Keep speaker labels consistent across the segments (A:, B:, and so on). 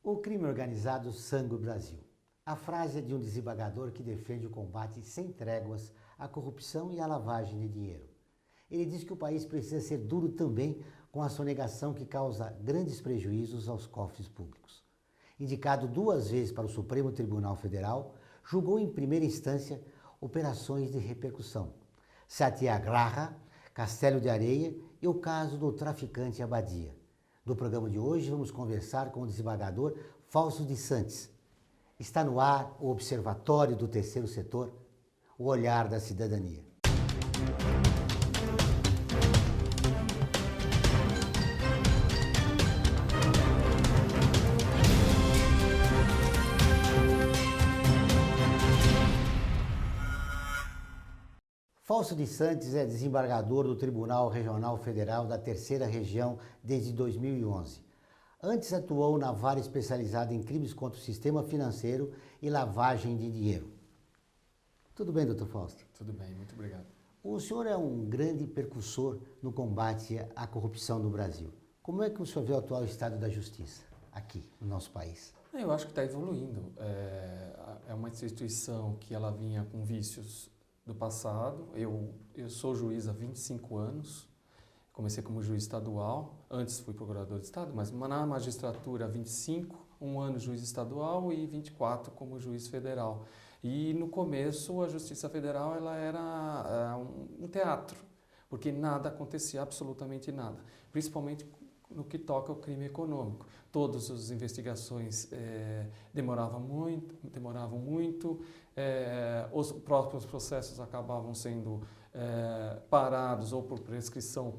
A: O crime organizado sangra o Brasil. A frase é de um desembargador que defende o combate sem tréguas à corrupção e à lavagem de dinheiro. Ele diz que o país precisa ser duro também com a sonegação que causa grandes prejuízos aos cofres públicos. Indicado 2 vezes para o Supremo Tribunal Federal, julgou em primeira instância operações de repercussão, Satyagraha, Castelo de Areia e o caso do traficante Abadia. No programa de hoje vamos conversar com o desembargador Fausto de Santis. Está no ar o Observatório do Terceiro Setor, o olhar da cidadania. Fausto de Santis é desembargador do Tribunal Regional Federal da Terceira Região desde 2011. Antes atuou na vara especializada em crimes contra o sistema financeiro e lavagem de dinheiro. Tudo bem, doutor Fausto?
B: Tudo bem, muito obrigado.
A: O senhor é um grande percussor no combate à corrupção no Brasil. Como é que o senhor vê o atual estado da justiça aqui no nosso país?
B: Eu acho que está evoluindo. É uma instituição que ela vinha com vícios do passado. Eu sou juiz há 25 anos, comecei como juiz estadual, antes fui procurador de estado, mas na magistratura 25, 1 ano juiz estadual e 24 como juiz federal. E no começo a Justiça Federal ela era um teatro, porque nada acontecia, absolutamente nada, principalmente no que toca ao crime econômico. Todas as investigações demoravam muito, os próprios processos acabavam sendo parados ou por prescrição,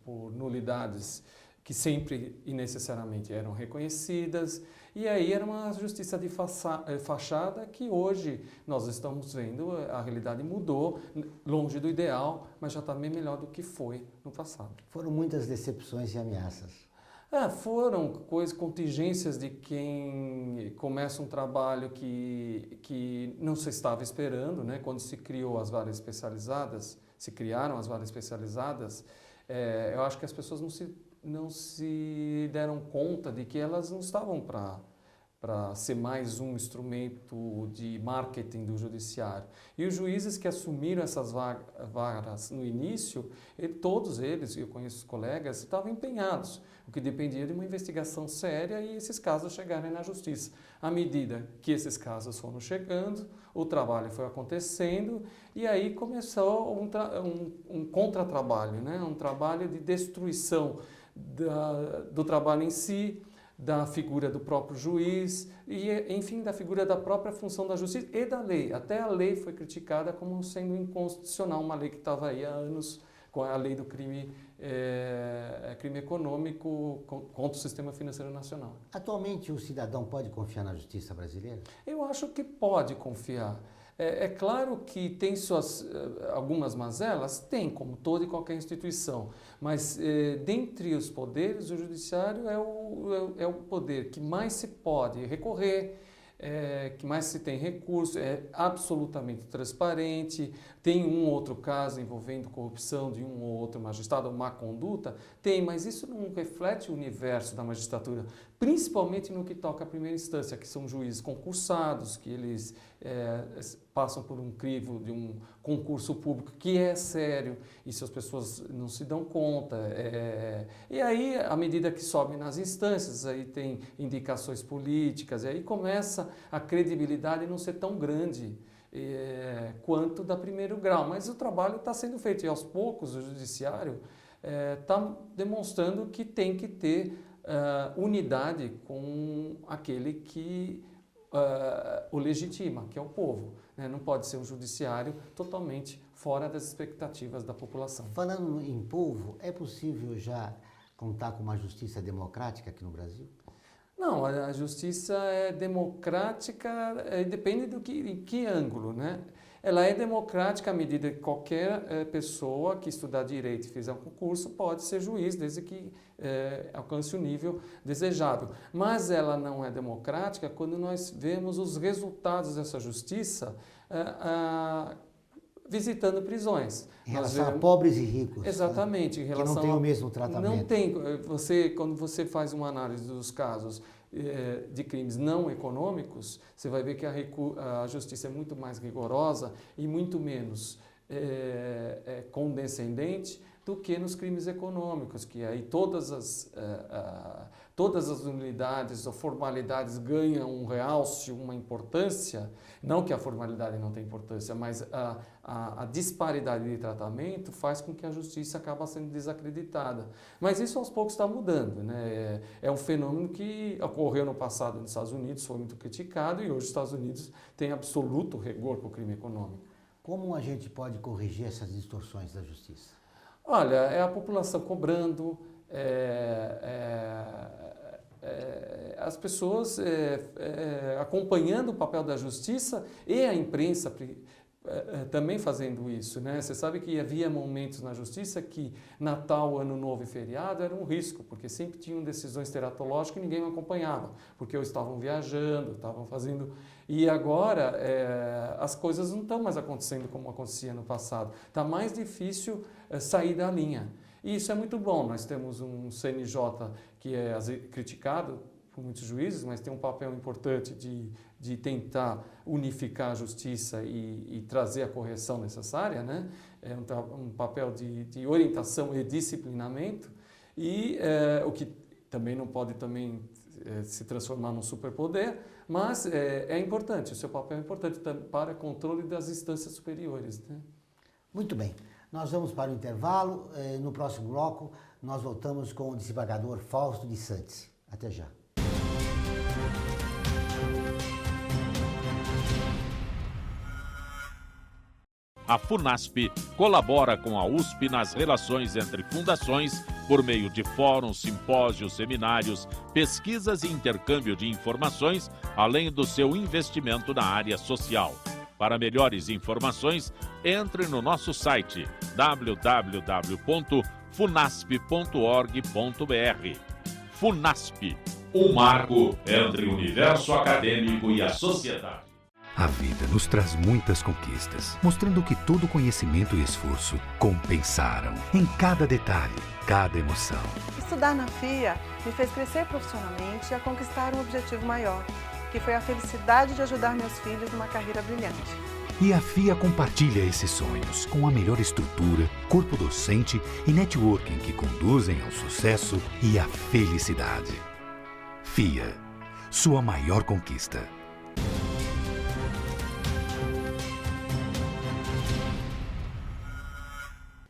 B: por nulidades que sempre e necessariamente eram reconhecidas. E aí era uma justiça de fachada que hoje nós estamos vendo, a realidade mudou, longe do ideal, mas já está bem melhor do que foi no passado.
A: Foram muitas decepções e ameaças.
B: Foram contingências de quem começa um trabalho que não se estava esperando, né? Quando se criou as varas especializadas, se criaram as varas especializadas, eu acho que as pessoas não se deram conta de que elas não estavam para ser mais um instrumento de marketing do judiciário. E os juízes que assumiram essas varas no início, todos eles, eu conheço os colegas, estavam empenhados, o que dependia de uma investigação séria e esses casos chegarem na justiça. À medida que esses casos foram chegando, o trabalho foi acontecendo e aí começou um contratrabalho, né? Um trabalho de destruição do trabalho em si, da figura do próprio juiz e, enfim, da figura da própria função da justiça e da lei. Até a lei foi criticada como sendo inconstitucional, uma lei que estava aí há anos, com a lei do crime econômico contra o sistema financeiro nacional.
A: Atualmente o cidadão pode confiar na justiça brasileira?
B: Eu acho que pode confiar. É claro que tem algumas mazelas, tem, como toda e qualquer instituição, mas dentre os poderes, o judiciário é o poder que mais se pode recorrer, que mais se tem recurso, é absolutamente transparente. Tem um outro caso envolvendo corrupção de um ou outro magistrado ou má conduta? Tem, mas isso não reflete o universo da magistratura, principalmente no que toca à primeira instância, que são juízes concursados, que eles passam por um crivo de um concurso público que é sério, e se as pessoas não se dão conta. E aí, à medida que sobem nas instâncias, aí tem indicações políticas, e aí começa a credibilidade não ser tão grande quanto da primeiro grau. Mas o trabalho está sendo feito, e aos poucos o judiciário está demonstrando que tem que ter unidade com aquele que o legitima, que é o povo. Não pode ser um judiciário totalmente fora das expectativas da população.
A: Falando em povo, é possível já contar com uma justiça democrática aqui no Brasil?
B: Não, a justiça é democrática, depende em que ângulo, né? Ela é democrática à medida que qualquer pessoa que estudar direito e fizer um concurso pode ser juiz, desde que alcance o nível desejável. Mas ela não é democrática quando nós vemos os resultados dessa justiça visitando prisões.
A: Em relação a pobres e ricos.
B: Exatamente.
A: Em relação que não tem o mesmo tratamento.
B: Não tem. Quando você faz uma análise dos casos de crimes não econômicos, você vai ver que a justiça é muito mais rigorosa e muito menos condescendente do que nos crimes econômicos, que aí todas as unidades ou formalidades ganham um realce, uma importância, não que a formalidade não tenha importância, mas a disparidade de tratamento faz com que a justiça acabe sendo desacreditada. Mas isso aos poucos está mudando, né? É um fenômeno que ocorreu no passado nos Estados Unidos, foi muito criticado, e hoje os Estados Unidos têm absoluto rigor com o crime econômico.
A: Como a gente pode corrigir essas distorções da justiça?
B: Olha, é a população cobrando, as pessoas acompanhando o papel da justiça e a imprensa também fazendo isso, né? Você sabe que havia momentos na justiça que Natal, Ano Novo e feriado era um risco, porque sempre tinham decisões teratológicas que ninguém acompanhava, porque ou estavam viajando, estavam fazendo... E agora as coisas não estão mais acontecendo como acontecia no passado. Está mais difícil sair da linha. E isso é muito bom. Nós temos um CNJ que é criticado por muitos juízes, mas tem um papel importante de tentar unificar a justiça e trazer a correção necessária, né? É um papel de orientação e disciplinamento, e o que também não pode se transformar num superpoder, mas é importante, o seu papel é importante para controle das instâncias superiores, né?
A: Muito bem, nós vamos para o intervalo. No próximo bloco nós voltamos com o desembargador Fausto de Santos. Até já.
C: A FUNASP colabora com a USP nas relações entre fundações por meio de fóruns, simpósios, seminários, pesquisas e intercâmbio de informações, além do seu investimento na área social. Para melhores informações, entre no nosso site www.funasp.org.br. FUNASP, um marco entre o universo acadêmico e a sociedade.
D: A vida nos traz muitas conquistas, mostrando que todo conhecimento e esforço compensaram em cada detalhe, cada emoção.
E: Estudar na FIA me fez crescer profissionalmente e a conquistar um objetivo maior, que foi a felicidade de ajudar meus filhos numa carreira brilhante.
D: E a FIA compartilha esses sonhos com a melhor estrutura, corpo docente e networking que conduzem ao sucesso e à felicidade. FIA, sua maior conquista.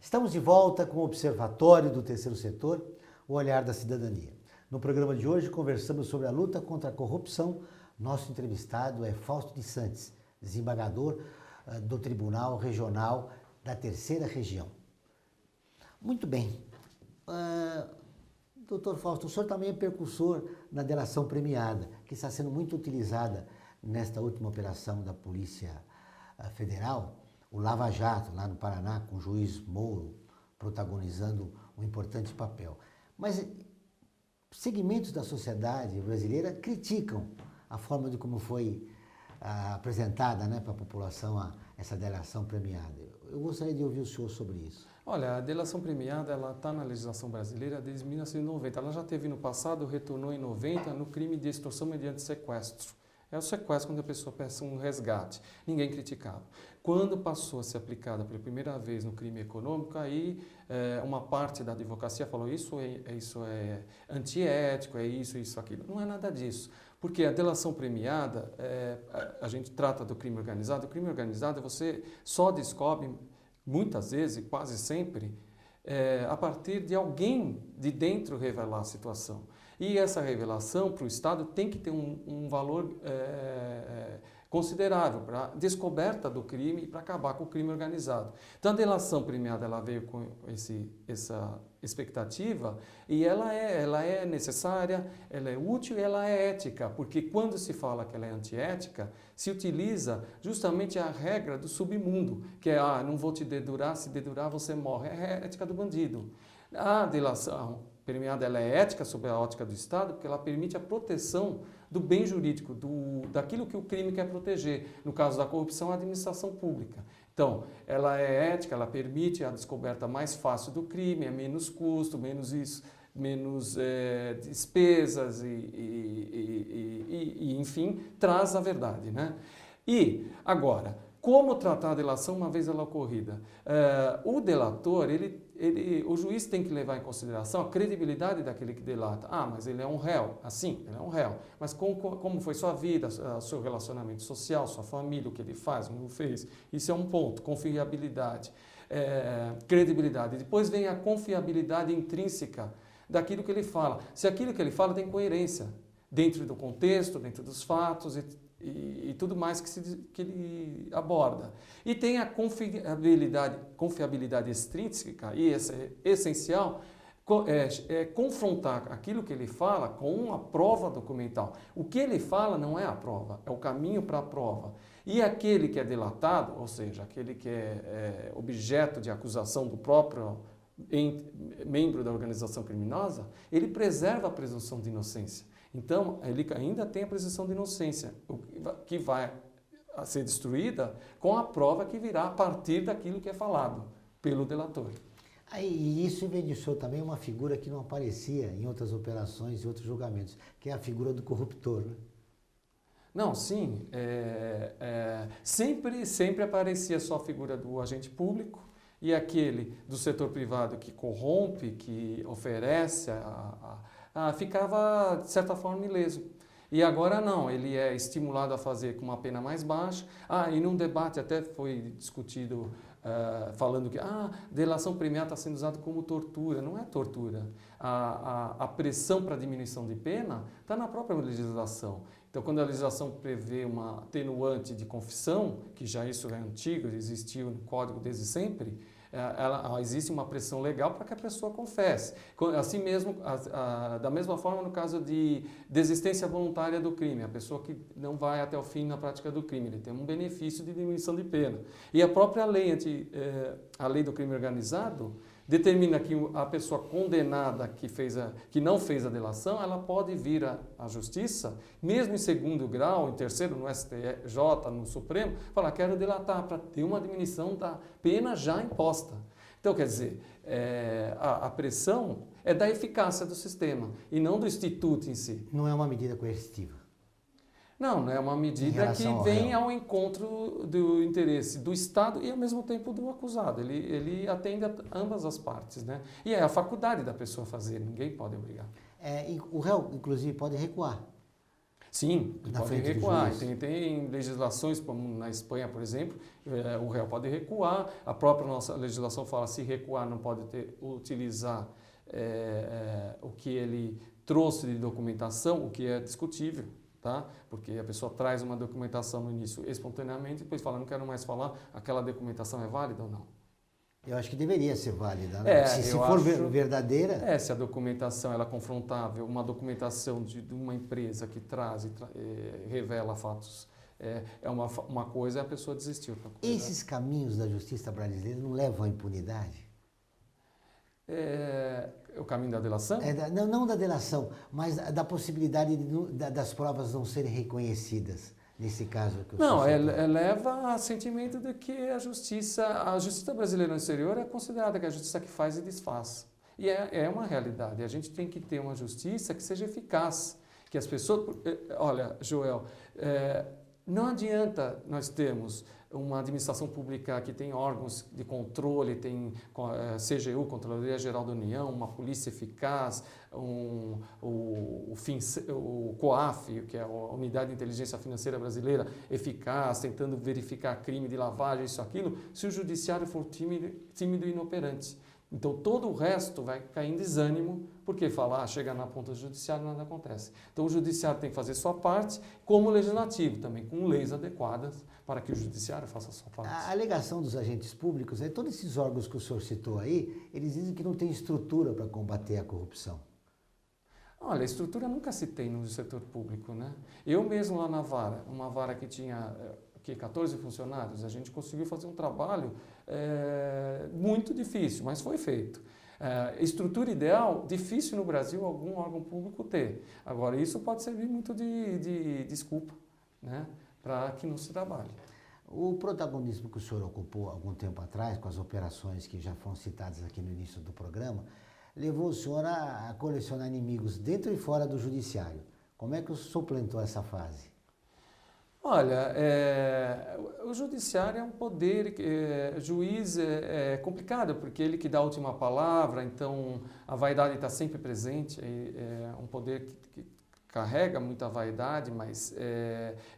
A: Estamos de volta com o Observatório do Terceiro Setor, o olhar da cidadania. No programa de hoje conversamos sobre a luta contra a corrupção. Nosso entrevistado é Fausto de Santos, desembargador do Tribunal Regional da Terceira Região. Muito bem. Doutor Fausto, o senhor também é percursor na delação premiada, que está sendo muito utilizada nesta última operação da Polícia Federal, o Lava Jato, lá no Paraná, com o juiz Moro protagonizando um importante papel. Mas segmentos da sociedade brasileira criticam a forma de como foi apresentada, né, para a população essa delação premiada. Eu gostaria de ouvir o senhor sobre isso.
B: Olha, a delação premiada está na legislação brasileira desde 1990. Ela já teve no passado, retornou em 90 no crime de extorsão mediante sequestro. É o sequestro quando a pessoa peça um resgate. Ninguém criticava. Quando passou a ser aplicada pela primeira vez no crime econômico, aí uma parte da advocacia falou isso é antiético, é isso, aquilo. Não é nada disso. Porque a delação premiada, a gente trata do crime organizado. O crime organizado você só descobre, muitas vezes, quase sempre, a partir de alguém de dentro revelar a situação. E essa revelação para o Estado tem que ter um valor considerável para a descoberta do crime e para acabar com o crime organizado. Então a delação premiada ela veio com essa expectativa e ela é necessária, ela é útil e ela é ética, porque quando se fala que ela é antiética, se utiliza justamente a regra do submundo, que é, não vou te dedurar, se dedurar você morre. É a ética do bandido. A delação premiada ela é ética sob a ótica do Estado, porque ela permite a proteção do bem jurídico, daquilo que o crime quer proteger. No caso da corrupção, a administração pública. Então, ela é ética, ela permite a descoberta mais fácil do crime, é menos custo, menos isso, menos despesas enfim, traz a verdade, né? E, agora, como tratar a delação uma vez ela ocorrida? O delator, o juiz tem que levar em consideração a credibilidade daquele que delata. Ah, mas ele é um réu. Assim, ele é um réu. Mas como foi sua vida, seu relacionamento social, sua família, o que ele faz, o que ele fez? Isso é um ponto. Confiabilidade, credibilidade. Depois vem a confiabilidade intrínseca daquilo que ele fala. Se aquilo que ele fala tem coerência dentro do contexto, dentro dos fatos e tudo mais que ele aborda. E tem a confiabilidade extrínseca, e essa é essencial, confrontar aquilo que ele fala com uma prova documental. O que ele fala não é a prova, é o caminho para a prova. E aquele que é delatado, ou seja, aquele que é objeto de acusação do próprio membro da organização criminosa, ele preserva a presunção de inocência. Então, ele ainda tem a presunção de inocência, que vai ser destruída com a prova que virá a partir daquilo que é falado pelo delator.
A: E isso evidenciou também uma figura que não aparecia em outras operações e outros julgamentos, que é a figura do corruptor, né?
B: Não, sim. Sempre aparecia só a figura do agente público e aquele do setor privado que corrompe, que oferece, ficava, de certa forma, ileso. E agora não, ele é estimulado a fazer com uma pena mais baixa. E num debate até foi discutido, falando que delação premiada está sendo usada como tortura. Não é tortura. A pressão para diminuição de pena está na própria legislação. Então, quando a legislação prevê uma atenuante de confissão, que já isso é antigo, existiu no Código desde sempre, existe uma pressão legal para que a pessoa confesse. Assim mesmo, da mesma forma no caso de desistência voluntária do crime, a pessoa que não vai até o fim na prática do crime, ele tem um benefício de diminuição de pena. E a própria lei, a lei do crime organizado, determina que a pessoa condenada que não fez a delação, ela pode vir à justiça, mesmo em segundo grau, em terceiro, no STJ, no Supremo, falar, quero delatar para ter uma diminuição da pena já imposta. Então, quer dizer, a pressão é da eficácia do sistema e não do instituto em si.
A: Não é uma medida coercitiva.
B: Não é uma medida que vem ao encontro do interesse do Estado e, ao mesmo tempo, do acusado. Ele atende a ambas as partes, né? E é a faculdade da pessoa fazer, ninguém pode obrigar.
A: O réu, inclusive, pode recuar.
B: Sim, pode recuar. Tem legislações, como na Espanha, por exemplo, o réu pode recuar. A própria nossa legislação fala que se recuar não pode utilizar o que ele trouxe de documentação, o que é discutível. Tá? Porque a pessoa traz uma documentação no início espontaneamente e depois fala, não quero mais falar, aquela documentação é válida ou não?
A: Eu acho que deveria ser válida, né? Se for verdadeira...
B: se a documentação ela é confrontável, uma documentação de uma empresa que traz revela fatos, uma coisa é a pessoa desistir.
A: Esses caminhos da justiça brasileira não levam à impunidade?
B: O caminho da delação?
A: Não da delação, mas da possibilidade das provas não serem reconhecidas, nesse caso.
B: Leva a sentimento de que a justiça brasileira no exterior é considerada que é a justiça que faz e desfaz. E é uma realidade. A gente tem que ter uma justiça que seja eficaz, que as pessoas... Olha, Joel, não adianta nós termos uma administração pública que tem órgãos de controle, tem CGU, Controladoria Geral da União, uma polícia eficaz, o COAF, que é a Unidade de Inteligência Financeira Brasileira, eficaz, tentando verificar crime de lavagem, isso, aquilo, se o judiciário for tímido e inoperante. Então, todo o resto vai cair em desânimo, porque chega na ponta do judiciário e nada acontece. Então, o judiciário tem que fazer sua parte, como o legislativo também, com leis adequadas para que o judiciário faça a sua parte.
A: A alegação dos agentes públicos, todos esses órgãos que o senhor citou aí, eles dizem que não tem estrutura para combater a corrupção.
B: Olha, a estrutura nunca se tem no setor público, né? Eu mesmo lá na vara, uma vara que tinha 14 funcionários, a gente conseguiu fazer um trabalho muito difícil, mas foi feito. Estrutura ideal, difícil no Brasil algum órgão público ter. Agora, isso pode servir muito de desculpa, né, para que não se trabalhe.
A: O protagonismo que o senhor ocupou algum tempo atrás, com as operações que já foram citadas aqui no início do programa, levou o senhor a colecionar inimigos dentro e fora do judiciário. Como é que o senhor suplantou essa fase?
B: Olha, o judiciário é um poder, juiz é complicado, porque ele que dá a última palavra, então a vaidade está sempre presente, é um poder que carrega muita vaidade, mas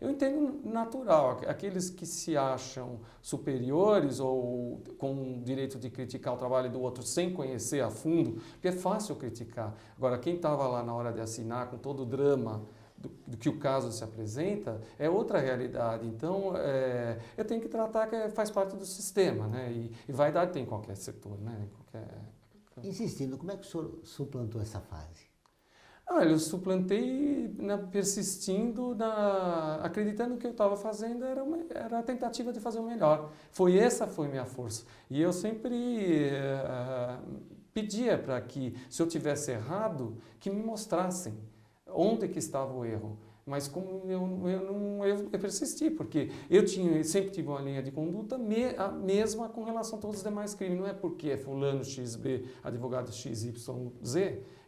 B: eu entendo natural, aqueles que se acham superiores ou com o direito de criticar o trabalho do outro sem conhecer a fundo, porque é fácil criticar. Agora, quem estava lá na hora de assinar com todo o drama do que o caso se apresenta, é outra realidade. Então, eu tenho que tratar que faz parte do sistema, né? E vaidade tem em qualquer setor, né?
A: Insistindo, como é que o senhor suplantou essa fase?
B: Eu suplantei persistindo, acreditando que eu estava fazendo era a tentativa de fazer o melhor. Essa foi minha força. E eu sempre pedia para que, se eu tivesse errado, que me mostrassem onde que estava o erro. Mas como eu persisti, porque eu sempre tive uma linha de conduta mesma com relação a todos os demais crimes. Não é porque é fulano XB, advogado XYZ,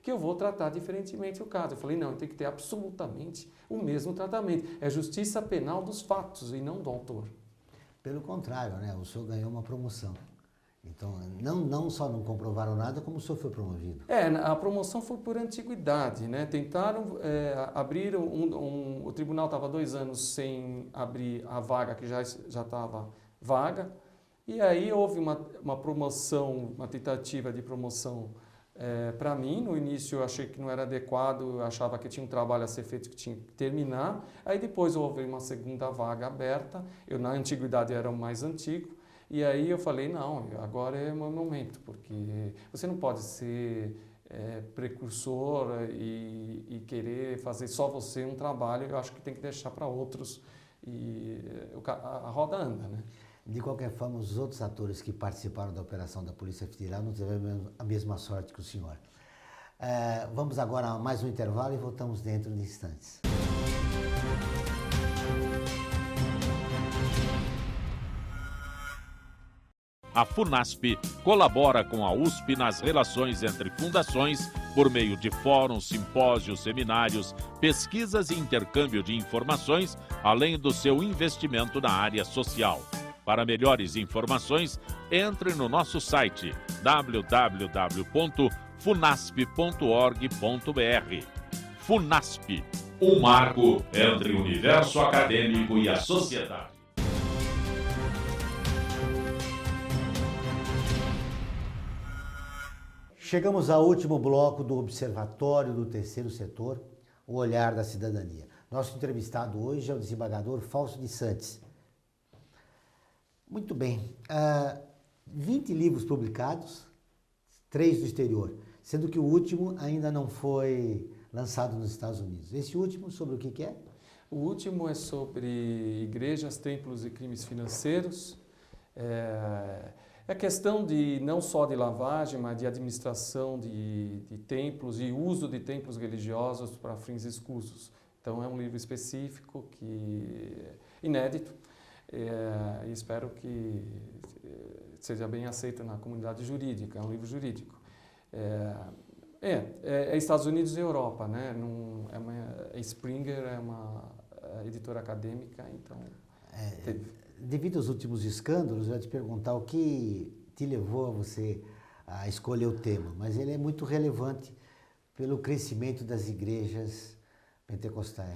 B: que eu vou tratar diferentemente o caso. Eu falei, não, tem que ter absolutamente o mesmo tratamento. É justiça penal dos fatos e não do autor.
A: Pelo contrário, né? O senhor ganhou uma promoção. Então, não só não comprovaram nada, como o senhor foi promovido.
B: A promoção foi por antiguidade, né? Tentaram abrir o tribunal estava 2 anos sem abrir a vaga, que já estava vaga, e aí houve uma promoção, uma tentativa de promoção para mim. No início eu achei que não era adequado, eu achava que tinha um trabalho a ser feito que tinha que terminar, aí depois houve uma segunda vaga aberta, eu na antiguidade era o mais antigo, e aí eu falei, não, agora é o meu momento, porque você não pode ser precursor e querer fazer só você um trabalho, eu acho que tem que deixar para outros e a roda anda, né?
A: De qualquer forma, os outros atores que participaram da operação da Polícia Federal não tiveram a mesma sorte que o senhor. Vamos agora a mais um intervalo e voltamos dentro de instantes.
C: A FUNASP colabora com a USP nas relações entre fundações por meio de fóruns, simpósios, seminários, pesquisas e intercâmbio de informações, além do seu investimento na área social. Para melhores informações, entre no nosso site www.funasp.org.br. FUNASP, um marco entre o universo acadêmico e a sociedade.
A: Chegamos ao último bloco do Observatório do Terceiro Setor, o Olhar da Cidadania. Nosso entrevistado hoje é o desembargador Fausto de Santos. Muito bem. 20 livros publicados, 3 do exterior, sendo que o último ainda não foi lançado nos Estados Unidos. Esse último, sobre o que é?
B: O último é sobre igrejas, templos e crimes financeiros. É questão de não só de lavagem, mas de administração de templos e uso de templos religiosos para fins escusos. Então é um livro específico, inédito, e espero que seja bem aceito na comunidade jurídica. É um livro jurídico. Estados Unidos e Europa, né? Springer é uma editora acadêmica, então...
A: Devido aos últimos escândalos, eu ia te perguntar o que te levou a você a escolher o tema, mas ele é muito relevante pelo crescimento das igrejas pentecostais.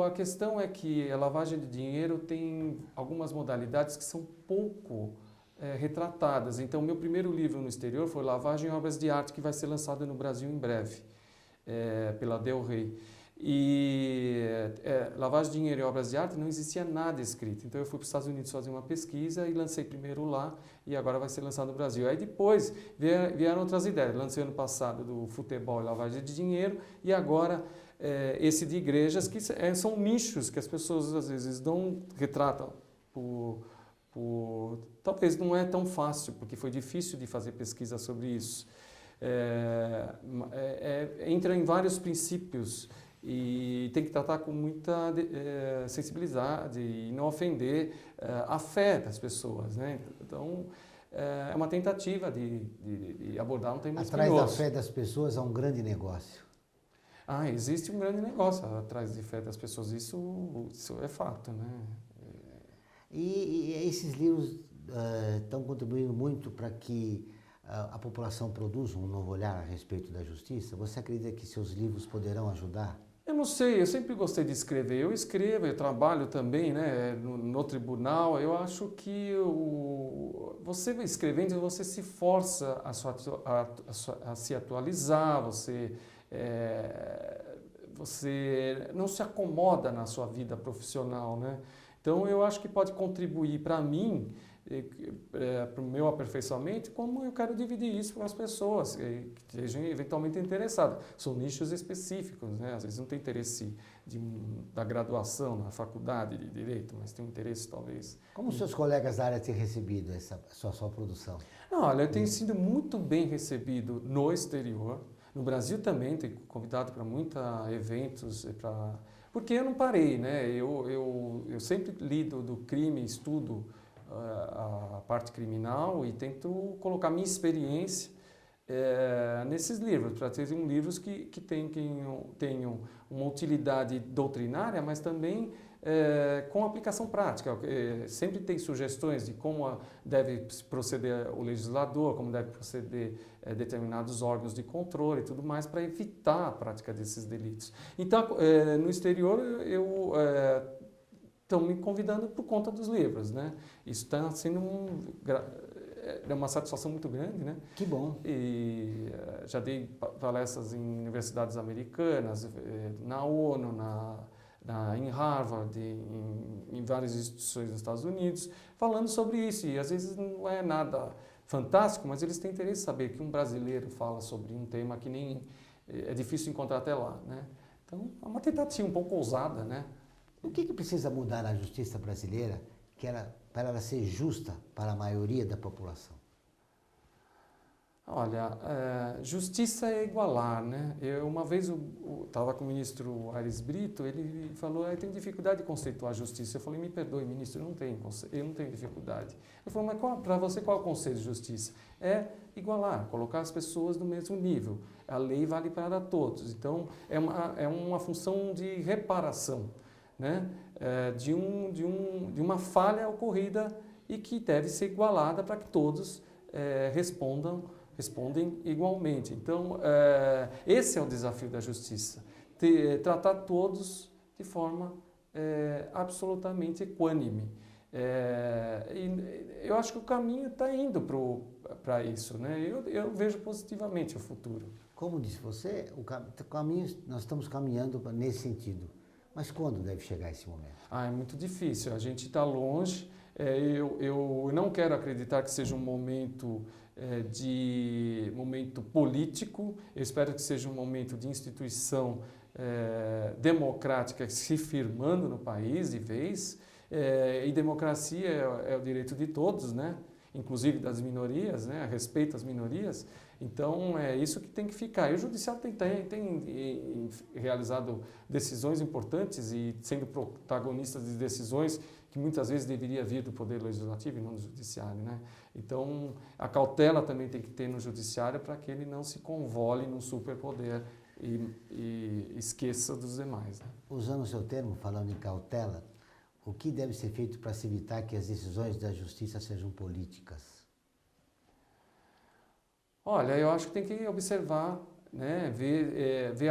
B: A questão é que a lavagem de dinheiro tem algumas modalidades que são pouco retratadas. Então, meu primeiro livro no exterior foi Lavagem e Obras de Arte, que vai ser lançado no Brasil em breve, pela Del Rey. E lavagem de dinheiro e obras de arte não existia nada escrito. Então eu fui para os Estados Unidos fazer uma pesquisa e lancei primeiro lá e agora vai ser lançado no Brasil. Aí depois vieram outras ideias. Lancei ano passado do futebol e lavagem de dinheiro e agora esse de igrejas, que são nichos que as pessoas às vezes não retratam talvez não é tão fácil, porque foi difícil de fazer pesquisa sobre isso. Entra em vários princípios e tem que tratar com muita sensibilidade e não ofender a fé das pessoas, né? Então, é uma tentativa de abordar um tema
A: Atrás da
B: espinhoso.
A: fé das pessoas há um grande negócio.
B: Existe um grande negócio atrás de fé das pessoas, isso é fato, né?
A: E esses livros estão contribuindo muito para que a população produza um novo olhar a respeito da justiça? Você acredita que seus livros poderão ajudar?
B: Eu não sei, eu sempre gostei de escrever. Eu escrevo, eu trabalho também, né, no tribunal. Eu acho que você escrevendo, você se força a se atualizar, você não se acomoda na sua vida profissional, né? Então, eu acho que pode contribuir para mim, para o meu aperfeiçoamento, como eu quero dividir isso com as pessoas que estejam eventualmente interessadas. São nichos específicos, né? Às vezes não tem interesse da graduação na faculdade de Direito, mas tem um interesse talvez...
A: Como seus colegas da área têm recebido essa sua produção?
B: Não, olha, eu tenho sido muito bem recebido no exterior. No Brasil também, tenho convidado para muitos eventos, porque eu não parei, né? Eu sempre lido do crime, estudo a parte criminal e tento colocar minha experiência nesses livros, para ter livros que tenham uma utilidade doutrinária, mas também com aplicação prática. Sempre tem sugestões de como deve proceder o legislador, como deve proceder determinados órgãos de controle e tudo mais, para evitar a prática desses delitos. Então, no exterior, estão me convidando por conta dos livros, né? Isso está sendo uma satisfação muito grande, né?
A: Que bom.
B: E já dei palestras em universidades americanas, na ONU, em Harvard, em várias instituições dos Estados Unidos, falando sobre isso. E às vezes não é nada fantástico, mas eles têm interesse em saber que um brasileiro fala sobre um tema que nem é difícil encontrar até lá, né? Então, é uma tentativa um pouco ousada, né?
A: O que precisa mudar na justiça brasileira para ela ser justa para a maioria da população?
B: Olha, justiça é igualar, né? Uma vez eu estava com o ministro Aires Brito, ele falou, eu tenho dificuldade de conceituar a justiça. Eu falei, me perdoe, ministro, eu não tenho dificuldade. Ele falou, mas para você qual é o conceito de justiça? É igualar, colocar as pessoas no mesmo nível. A lei vale para todos. Então, é uma função de reparação, né? De uma falha ocorrida e que deve ser igualada para que todos respondem igualmente. Então, esse é o desafio da justiça, tratar todos de forma absolutamente equânime. E eu acho que o caminho está indo para isso, né? Eu vejo positivamente o futuro.
A: Como disse você, nós estamos caminhando nesse sentido. Mas quando deve chegar esse momento?
B: É muito difícil, a gente está longe. Eu não quero acreditar que seja um momento momento político. Eu espero que seja um momento de instituição democrática se firmando no país de vez. E democracia é o direito de todos, né? Inclusive das minorias, né? A respeito às minorias. Então, é isso que tem que ficar. E o Judiciário tem realizado decisões importantes e sendo protagonista de decisões que muitas vezes deveria vir do Poder Legislativo e não do Judiciário, né? Então, a cautela também tem que ter no Judiciário para que ele não se convole num superpoder e esqueça dos demais, né?
A: Usando o seu termo, falando em cautela, o que deve ser feito para se evitar que as decisões da Justiça sejam políticas?
B: Olha, eu acho que tem que observar, né, ver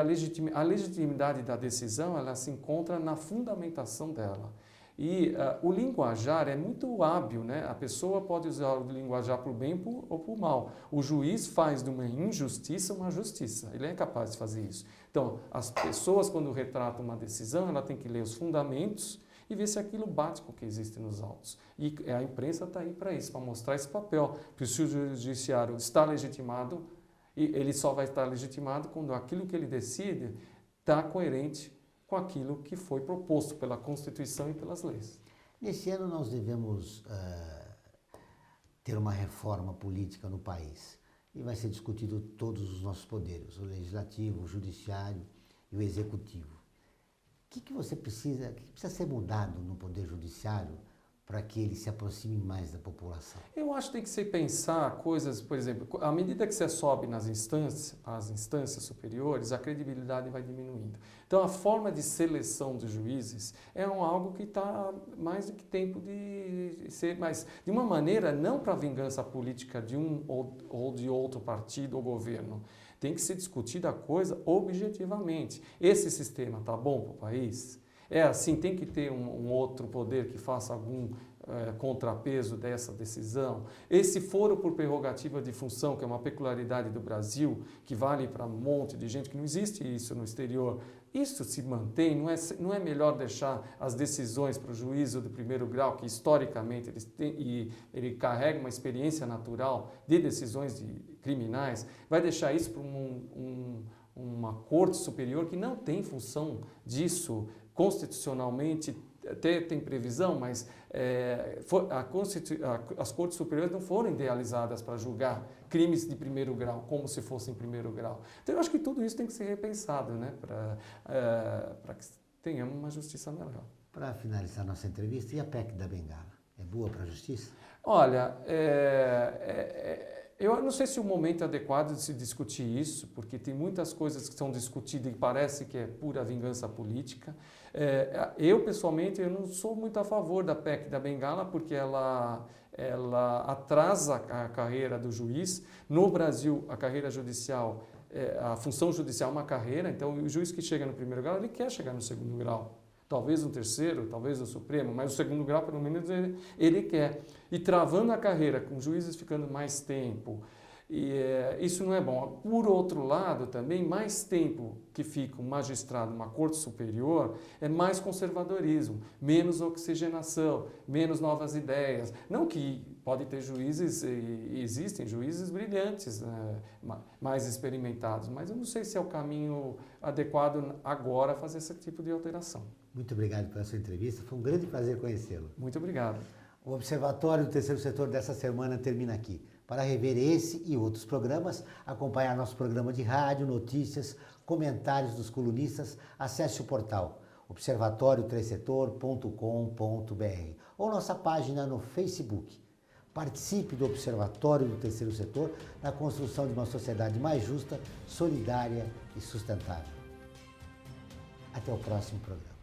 B: a legitimidade da decisão, ela se encontra na fundamentação dela. E o linguajar é muito hábil, né? A pessoa pode usar o linguajar para o bem ou para o mal. O juiz faz de uma injustiça uma justiça, ele é capaz de fazer isso. Então, as pessoas, quando retratam uma decisão, ela tem que ler os fundamentos e ver se aquilo bate com o que existe nos autos. E a imprensa está aí para isso, para mostrar esse papel. Porque se o judiciário está legitimado, ele só vai estar legitimado quando aquilo que ele decide está coerente com aquilo que foi proposto pela Constituição e pelas leis.
A: Nesse ano nós devemos ter uma reforma política no país. E vai ser discutido todos os nossos poderes, o Legislativo, o Judiciário e o Executivo. O que precisa ser mudado no Poder Judiciário para que ele se aproxime mais da população?
B: Eu acho que tem que se pensar coisas, por exemplo, à medida que você sobe nas instâncias, as instâncias superiores, a credibilidade vai diminuindo. Então, a forma de seleção dos juízes é algo que está mais do que tempo de ser, mas de uma maneira não para vingança política de um ou de outro partido ou governo. Tem que ser discutida a coisa objetivamente. Esse sistema está bom para o país? É assim, tem que ter um outro poder que faça algum contrapeso dessa decisão. Esse foro por prerrogativa de função, que é uma peculiaridade do Brasil, que vale para um monte de gente, que não existe isso no exterior, isso se mantém? Não é melhor deixar as decisões para o juízo do primeiro grau, que historicamente ele carrega uma experiência natural de decisões criminais, vai deixar isso para uma corte superior que não tem função disso constitucionalmente, até tem previsão, mas as cortes superiores não foram idealizadas para julgar crimes de primeiro grau, como se fossem primeiro grau. Então eu acho que tudo isso tem que ser repensado, né, para que tenhamos uma justiça melhor.
A: Para finalizar nossa entrevista, e a PEC da Bengala? É boa para a justiça?
B: Olha, eu não sei se o momento é adequado de se discutir isso, porque tem muitas coisas que são discutidas e parece que é pura vingança política. Eu, pessoalmente, eu não sou muito a favor da PEC da Bengala, porque ela atrasa a carreira do juiz. No Brasil, a carreira judicial, a função judicial é uma carreira, então o juiz que chega no primeiro grau, ele quer chegar no segundo grau. Talvez no terceiro, talvez no Supremo, mas o segundo grau, pelo menos, ele quer. E travando a carreira, com juízes ficando mais tempo, isso não é bom. Por outro lado, também, mais tempo que fica um magistrado numa corte superior, é mais conservadorismo, menos oxigenação, menos novas ideias. Não que pode ter juízes, e existem juízes brilhantes, né, mais experimentados, mas eu não sei se é o caminho adequado agora fazer esse tipo de alteração.
A: Muito obrigado pela sua entrevista, foi um grande prazer conhecê-lo.
B: Muito obrigado.
A: O Observatório do Terceiro Setor dessa semana termina aqui. Para rever esse e outros programas, acompanhar nosso programa de rádio, notícias, comentários dos colunistas, acesse o portal observatoriotercesetor.com.br ou nossa página no Facebook. Participe do Observatório do Terceiro Setor na construção de uma sociedade mais justa, solidária e sustentável. Até o próximo programa.